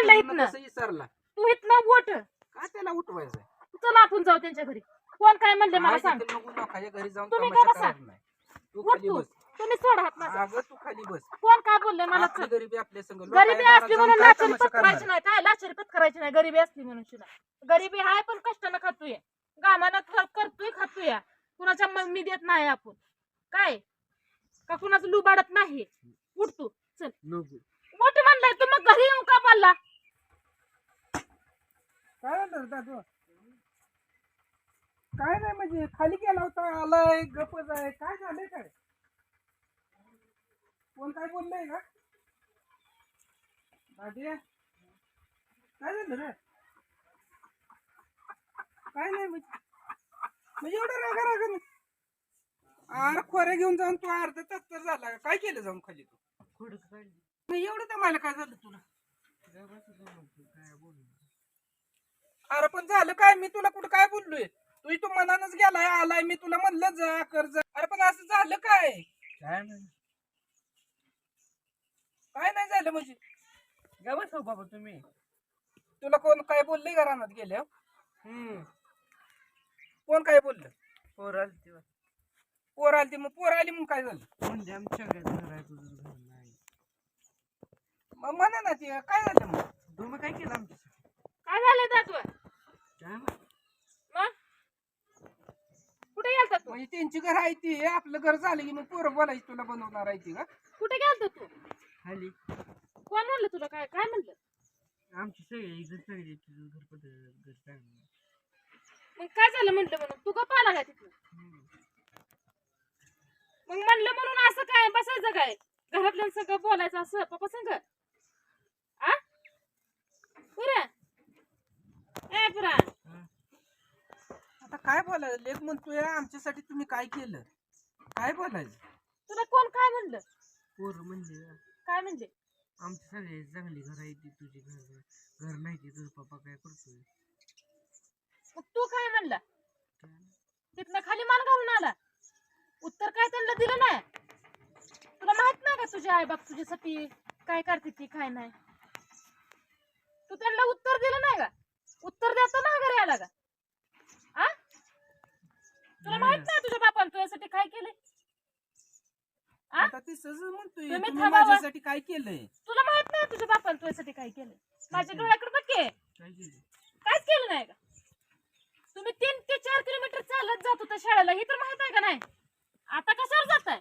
म्हणला इथनं कसं विसरला तू इथनं उठ का त्याला उठवायचं चला आपण जाऊ त्यांच्या घरी कोण काय म्हणले मला सांग घरी जाऊन तुम्ही तमाशा का बसा? करायचा नाही तू उठ खाली तू बस तुम्ही सोडा हात माझा अगं तू खाली बस कोण काय बोलले मला आपली गरिबी आपल्या संग गरीबी असली म्हणून लाचारी तमाशा पत्करायची करणार नाही काय लाचारी पत्करायची नाही गरीबी असली म्हणून शिना गरीबी आहे पण कष्टानं खातोय गामानं करतोय खातोय कुणाच्या मी देत नाही आपण काय का कुणाचं लुबाडत नाही उठ तू चल मोठ म्हणलाय तू मग घरी येऊन का बोलला काय झालं दादू काय नाही म्हणजे खाली गेला होता आलाय गपच आहे काय झालंय काय कोण काय बोललंय का दादी काय झालं रे काय नाही म्हणजे एवढं रागा रागा आर खोऱ्या घेऊन जाऊन तू अर्धा तास तर झाला का? काय केलं जाऊन खाली तू एवढं तर मला काय झालं तुला अरे पण झालं काय मी तुला कुठं काय बोललोय तू मनानच गेलाय आलाय मी तुला म्हणलं जा कर जा अरे पण असं झालं काय काय नाही झालं म्हणजे गवस हो बाबा तुम्ही तुला कोण काय बोलले का रानात गेल्या कोण काय बोललं पोर आलती मग पोर आली मग काय झालं म्हणजे आमच्या मग म्हणा ना ती काय झालं मग तुम्ही काय केलं आमच्यासाठी काय झालंय दादू मग कुठे गेलता तू म्हणजे त्यांची घर आहे ती आपलं घर झालं की मग पोरं बोलायची तुला बनवणार आहे ती का कुठे गेलता तू खाली कोण म्हणलं तुला काय काय म्हणलं आमची सगळी घर मग काय झालं म्हटलं म्हणून तू का पाला काय तिथं मग म्हणलं म्हणून असं काय बसायचं काय घरातल्या सगळं बोलायचं असं पप्पा संग आ पुरा ए पुरा आता काय बोलायचं लेख म्हणतोय आमच्यासाठी तुम्ही काय केलं काय बोलायचं तुला कोण काय म्हणलं पोर म्हणजे काय म्हणले आमची सगळी चांगली घर आहे ती तुझी घर नाही ती तुझा पप्पा काय करतोय मग तू काय म्हणला तिथनं खाली मान घालून आला उत्तर काय त्यांना दिलं नाही तुला माहित नाही का तुझे आई बाप तुझ्यासाठी काय करते ती काय नाही तू त्यांना उत्तर दिलं नाही का उत्तर देता ना घरी आला का आ तुला माहित नाही तुझ्या बापान तुझ्यासाठी काय केलंय आता ती सहज म्हणतोय तुम्ही तुम्ही थांबावं. माझ्यासाठी काय केलंय तुला माहित नाही तुझ्या बापान तुझ्यासाठी काय केलंय माझ्या डोळ्याकडे बघ की. काय केलं काहीच केलं नाही का तुम्ही 3 ते 4 किलोमीटर चालत जात होता शाळेला हे तर माहित आहे का नाही आता कशावर जाताय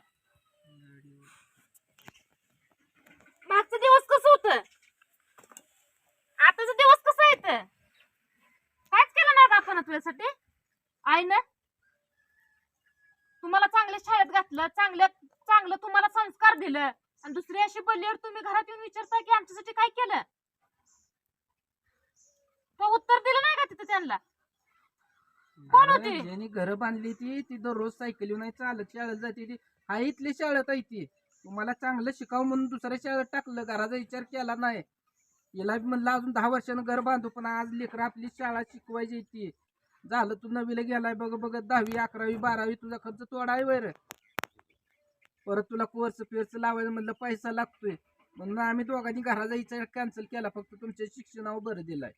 मागचा दिवस कसं होतं आताचा दिवस कसा येत काहीच केलं नाही बापानं तुझ्यासाठी आईनं तुम्हाला चांगल्या शाळेत घातलं चांगलं तुम्हाला संस्कार दिलं आणि दुसरी अशी बोलल्यावर तुम्ही घरात येऊन विचारताय की आमच्यासाठी काय केलं तो उत्तर दिलं नाही का तिथे त्यांना कोण होती ज्यांनी घर बांधली ती दररोज सायकली नाही चालत शाळेत जाते ती हा इथली शाळेत आहे ती तुम्हाला चांगलं शिकावं म्हणून दुसऱ्या शाळेत टाकलं घराचा विचार केला नाही याला म्हणलं अजून 10 वर्षानं घर बांधू पण आज लेकरं आपली शाळा शिकवायची ती झालं तू 9वीला गेलाय बघ 10वी 11वी 12वी तुझा खर्च तोडा आहे वर परत तुला कोर्स पेर्स लावायचं म्हणलं पैसा लागतोय म्हणून आम्ही दोघांनी घराचा विचार कॅन्सल केला फक्त तुमच्या शिक्षणावर भर दिलाय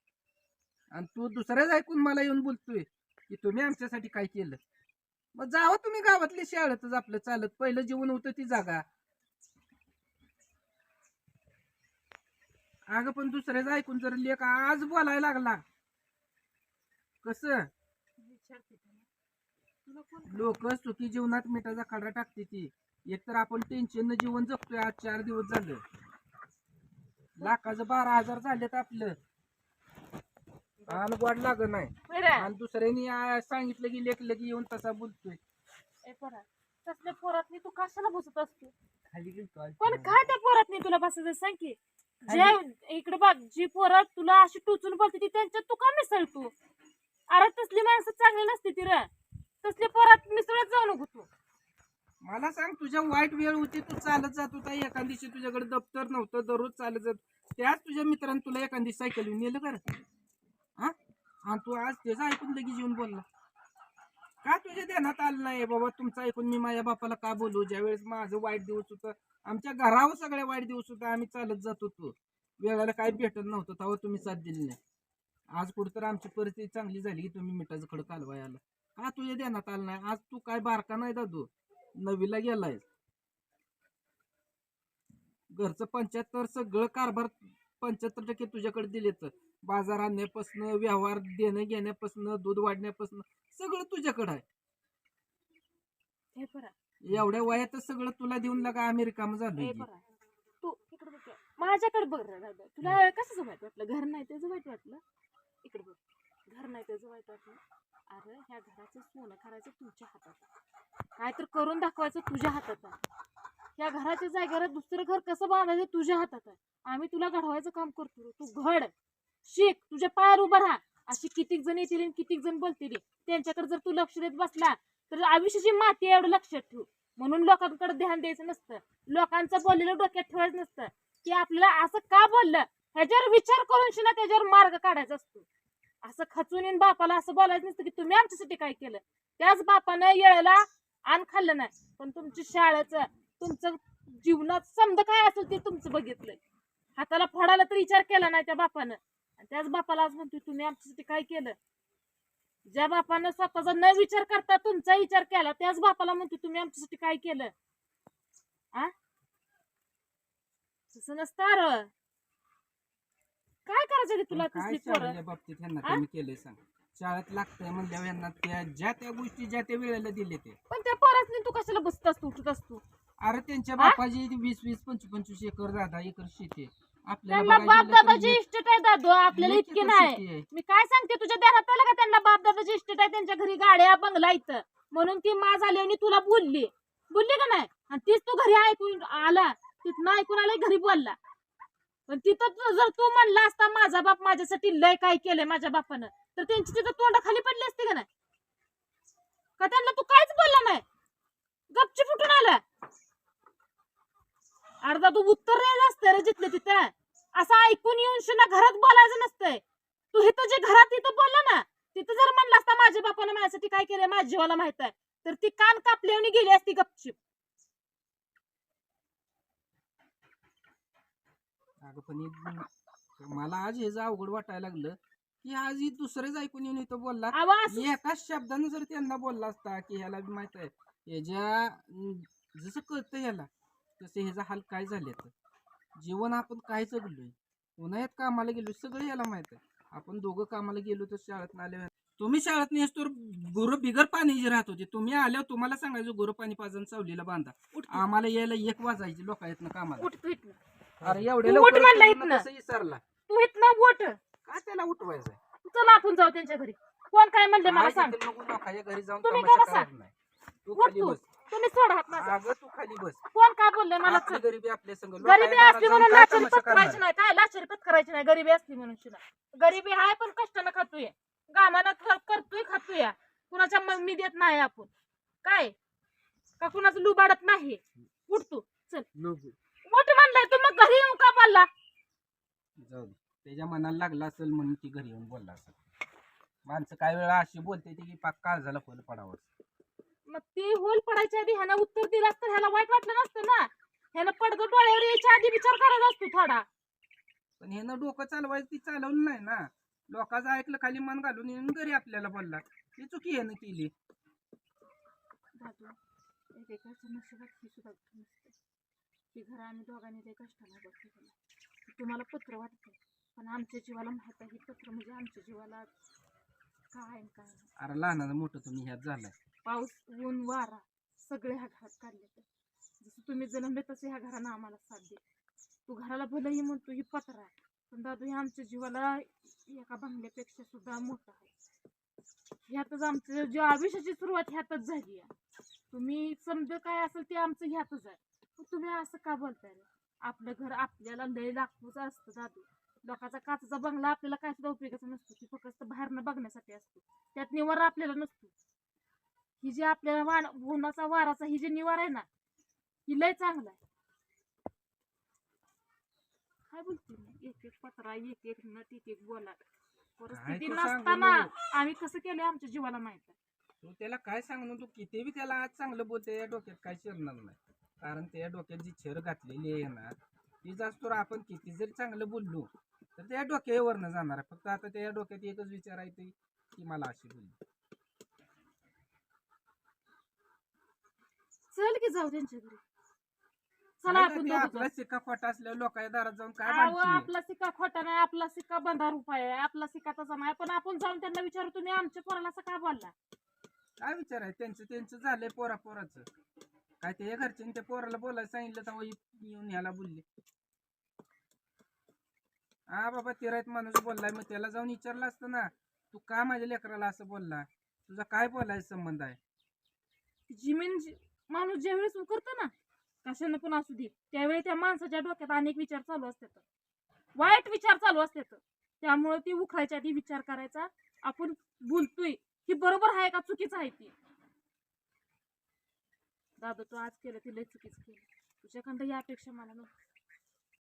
आणि तू दुसऱ्याच ऐकून मला येऊन बोलतोय की तुम्ही आमच्यासाठी काय केलं मग जावं तुम्ही गावातली शाळेतच आपलं चालत पहिलं जीवन होतं ती जागा अगं पण दुसऱ्याच ऐकून जर लेख आज बोलायला लागला कसं लोक सुखी जीवनात मिठाचा खडा टाकते ती एकतर आपण टेन्शन न जीवन जगतोय आज 4 दिवस झालं लाखाचं 12,000 झालेत आपलं आणि गोड लागत नाही आणि दुसऱ्यानी सांगितलं की लेख लगी येऊन तसा बोलतोय तसल्या पोरातनी तू कशाला बसत असतो खाली गेलो पण काय त्या पोरातनी तुला बसायचं सांग की जे इकडे बघ जी पोरं तुला अशी टोचून बोलते ती त्यांच्यात तू का मिसळ तू अरे तसली माणसं चांगली नसते ती रे तसली पोरात मिसळत जाऊ नको तू मला सांग तुझ्या वाईट वेळ होती तू चालत जात होता एका दिवशी तुझ्याकडे दप्तर नव्हतं दररोज चालत जात त्याच तुझ्या मित्रांनी तुला एका दिवशी सायकल नेलं कर हा तू आज त्याचं ऐकून लगेच येऊन बोलला का तुझ्या ध्यानात आलं नाही बाबा तुमचं ऐकून मी माझ्या बापाला का बोलू ज्यावेळेस माझं वाईट दिवस होतं आमच्या घरावर सगळ्या वाईट दिवस होता आम्ही चालत जात होतो वेळाला काय भेटत नव्हतं तेव्हा तुम्ही साथ दिली नाही. आज कुठं आमची परिस्थिती चांगली झाली की तुम्ही मिठाचं खडं कालवाय आला. का तुझ्या ध्यानात आलं नाही? आज तू काय बारका नाही दादू, 9वीला गेलाय. घरचं 75 सगळं कारभार 75% तुझ्याकडे दिलेत. बाजार आणण्यापासून, व्यवहार देणं घेण्यापासून, दूध वाढण्यापासून सगळं तुझ्याकडे आहे. हे बरं एवढ्या वयातच सगळं तुला देऊन लागा आम्ही रिकामं हे झालोय की. बरं तू इकडे बघ माझ्याकडे बघ रे दादा, तुला कसं वाईट वाटलं? घर नाही त्याचं वाईट वाटलं? इकडे बघ, घर नाही त्याचं वाईट वाटलं. अरे ह्या घराचं सोनं करायचं तुझ्या हातात आहे. काय तर करून दाखवायचं तुझ्या हातात आहे. ह्या घराच्या जागेवर दुसरं घर कसं बांधायचं तुझ्या हातात आहे. आम्ही तुला घडवायचं काम करतो. तू घड, शिक, तुझ्या पायावर उभं राहा. अशी कितीक जण येतील आणि कितीक जण बोलतील, त्यांच्याकडे जर तू लक्ष देत बसला तर आयुष्याची माती एवढं लक्षात ठेव. म्हणून लोकांकडे ध्यान द्यायचं नसतं, लोकांचं बोललेलं डोक्यात ठेवायचं नसतं की आपल्याला असं का बोललं, ह्याच्यावर विचार करून शिना त्याच्यावर मार्ग काढायचा असतो. असं खचून येऊन बापाला असं बोलायचं नसतं की तुम्ही आमच्यासाठी काय केलं. त्याच बापानं येळेला अन्न खाल्लं नाही, पण तुमच्या शाळेचं, तुमचं जीवनात समजा काय असेल ते तुमचं बघितलंय. हाताला फोडायला तर विचार केला नाही त्या बापानं, आणि त्याच बापाला आज म्हणतोय तुम्ही आमच्यासाठी काय केलं. ज्या बापानं स्वतःचा न विचार करता तुमचा विचार केला, त्याच बापाला म्हणतोय तुम्ही आमच्यासाठी काय केलं. आ तसं नसतं रे. काय करायचं रे तुला काय तसली पोरं? शाळेच्या बाबतीत ह्यांना कमी केलंय सांग? शाळेत लागतंय म्हणल्यावर यांना त्या गोष्टी ज्या त्या वेळेला दिले ते. पण त्या पोरासनी तू कशाला बसत असतो, उठत असतो? अरे त्यांच्या बापाची 20-20, 25-25 एकर 10 एकर शेती आहे. आपल्याला त्यांना बघायला बाप गेलं तर दादाची इस्टेट आहे दादू, आपल्याला एक इतकी एकर नाही. शेती आहे. मी काय सांगते तुझ्या ध्यानात आलं का त्यांना बाप दादाची इस्टेट आहे, त्यांच्या घरी गाड्या बंगला इथं, म्हणून ती मा झाली आणि तुला बोलली का नाही? आणि तीच तू घरी ऐकून आला, तिथनं ऐकून आलाय घरी बोलला. पण तिथं जर तू म्हणला असता माझा बाप माझ्यासाठी लय काय केलंय माझ्या बापानं, तर त्यांची तिथं तोंड खाली पडली असते का नाही? का त्यांना तू काहीच बोलला नाही, गपची फुटून आला. अर्धा तू उत्तर द्यायचं असतं रे जिथलं तिथं. असं ऐकून येऊन शिना घरात बोलायचं नसतंय. तू इथं जे घरात तिथं बोलला ना, तिथं जर म्हणलं असता माझ्या बापानं माझ्यासाठी काय केलंय माझ्या जीवाला माहित आहे, तर ती कान कापली आणि गेली असती गपचीप. अगं पण मला आज हे अवघड वाटायला लागलं की आज ही दुसरेच ऐकून येऊन इथं बोलला. आवाज एकाच शब्दानं जर त्यांना बोलला असता की ह्याला बी माहित आहे, ह्याच्या जसं कळतं ह्याला तसं ह्याचा हाल काय झाले. जीवन आपण काय जगलोय, उन्हाळ्यात कामाला गेलो सगळं याला माहित आहे. आपण दोघं कामाला गेलो तर शाळेत आले, तुम्ही शाळेत नाही तर गुरं बिगर पाणी जे राहत होते, तुम्ही आल्यावर तुम्हाला सांगायचं गुरं पाणी पाजून सावलीला बांधा. आम्हाला यायला 1 वाजायची लोक येत ना कामाला. उठ तू इथनं. अरे एवढे तू उठ म्हणला इथनं. कसं विसरला? तू इथनं उठ. काय त्याला उठवायचंय? चला आपण जाऊ त्यांच्या घरी. कोण काय म्हणले मला सांग. काय नको लोकांच्या घरी जाऊन तुम्ही तमाशा का बसा? करायचा नाही. तू उठ खाली तू. बस. तुम्ही सोडा हात माझा. अगं तू खाली बस. कोण काय बोलले मला आपली चल. गरिबी आपल्या संग. गरिबी लोकांच्या असली घरात म्हणून जाऊन काय लाचारी तमाशा पत्करायची करणार? नाही. काय लाचारी पत्करायची नाही, गरिबी असली म्हणून शिना. गरिबी आहे पण कष्टानं खातोय, गामानं करतोय खातोय. कुणाच्या मी देत नाही आपण. काय का कुणाचं लुबाडत नाही. उठ तू चल. उठ म्हणलाय तू, मग घरी येऊन का बोलला? जाऊ दे. त्याच्या मनाला लागला असेल म्हणून ती घरी येऊन बोलला असेल. माणसं काय वेळा अशी बोलते ती की पाक काळ झाला खोल पडावं. मग ती होल पडायच्या आधी ह्यानं उत्तर दिलं असतं, ह्याला वाईट वाटलं नसतं ना. ह्यानं पडगं डोळ्यावर यायच्या आधी विचार करायचा असतो थोडा. पण ह्यानं डोकं चालवायचं ती चालवलं नाही ना. लोकांचं ऐकलं खाली मन घालून येऊन घरी आपल्याला बोलला. ही चुकी ह्यानं केली. दादू, एकेकाच्या नशिबात ही सुद्धा नसते. ती घर आम्ही दोघांनी लय कष्टाला बसवलं. तुम्हाला पत्र वाटतं, पण आमच्या जीवाला माहित आहे हे पत्र म्हणजे आमच्या जीवाला काय काय. अरे लहानाचं मोठं तुम्ही ह्यात झालाय. पाऊस ऊन वारा सगळे ह्या घरात काढले. तर जसं तुम्ही जन्मले तसे ह्या घरानं आम्हाला साथ दे. तू घराला भलेही म्हणतो ही पत्र आहे, पण दादू हे आमच्या जीवाला एका बंगल्यापेक्षा सुद्धा मोठं आहे. ह्यातच आमचं जे आयुष्याची सुरुवात ह्यातच झाली आहे. तुम्ही समजा काय असेल ते आमचं ह्यातच आहे. पण तुम्ही असं का बोलताय? आपलं घर आपल्याला लय लाखूच असतं दादू. लोकांचा काचेचा बंगला आपल्याला काय सुद्धा उपयोगाचा नसतो. ती फक्त बाहेरनं बघण्यासाठी असतो, त्यात निवारा आपल्याला नसतो. ही जी आपल्याला उन्हाचा वाराचा ही जी निवारा आहे ना, ही लय चांगला आहे. काय बोलते मी? एक एक पत्रा, एक एक नट, एक एक बोला. परिस्थिती तू सांगू नसताना नको. आम्ही कसं केलंय आमच्या जीवाला माहित आहे. तू त्याला काय सांगू, तू किती बी त्याला आज चांगलं बोलते, या डोक्यात काय शिरणार नाही. कारण त्या डोक्यात जी छेर घातलेली आहे ना, ती जास्त आपण किती जरी चांगलं बोललो तर त्या डोक्यावरनं जाणार आहे. फक्त आता त्या डोक्यात एकच विचार आहे ते की मला अशी बोलली. चल की जाऊ त्यांच्या घरी. चला नाही आपण का, ते दोघं आपला सिक्का खोटा असल्यावर लोकांच्या दारात जाऊन काय अहो, मानते. आपला सिक्का खोटा नाही, आपला सिक्का बंधा रुपये आहे, आपला सिक्का तसा नाही. पण आपण जाऊन त्यांना विचारू, तुम्ही आमच्या पोराला असं का बोलला? काय विचार आहे त्यांचं त्यांचं झालंय पोराचं. काय ते घरच्यांनी त्या पोराला बोलायला सांगितलं तेव्हा येऊन ह्याला बोलले. हा बाबा तिरायत माणूस बोललाय, मग त्याला जाऊन विचारलं असतं ना, तू का माझ्या लेकराला असं बोलला, तुझा काय बोलायचा संबंध आहे. माणूस ज्यावेळेस उकरतो ना, कशानं पण असू दे, त्यावेळी त्या माणसाच्या डोक्यात अनेक विचार चालू असतात, वाईट विचार चालू असतात. त्यामुळे ती उखळायच्या आधी विचार करायचा, आपण बोलतोय ही बरोबर आहे का चुकीचं आहे ती. दादा तू आज केलं ती लय चुकीचं केलं, तुझ्याकडं या अपेक्षा मला नव्हती.